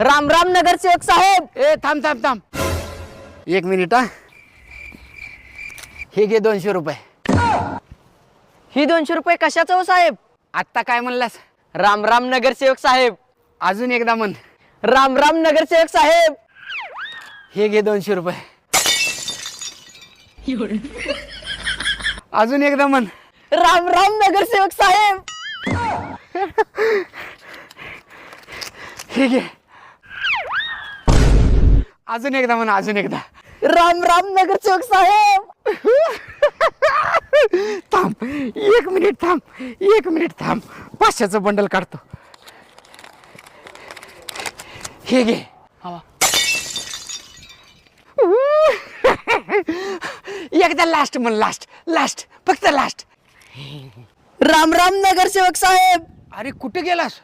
राम राम नगरसेवक साहेब. ए थांब थांब थांब, 1 मिनिट हा. हे घे 200 रुपये. ही 200 रुपये कशाचं हो साहेब? आत्ता काय म्हणलास? राम राम नगरसेवक साहेब. अजून एकदा म्हण. राम राम नगरसेवक साहेब. हे घे 200 रुपये. अजून एकदा म्हण. राम राम नगरसेवक साहेब. हे घे. अजून एकदा म्हण, अजून एकदा. राम राम नगरसेवक साहेब. थांब 1 मिनिट थांब, 1 मिनिट थांब. 500चं बंडल काढतो. हे घे. एकदा लास्ट म्हण, लास्ट लास्ट, फक्त लास्ट. राम राम नगरसेवक साहेब. अरे कुठे गेलास?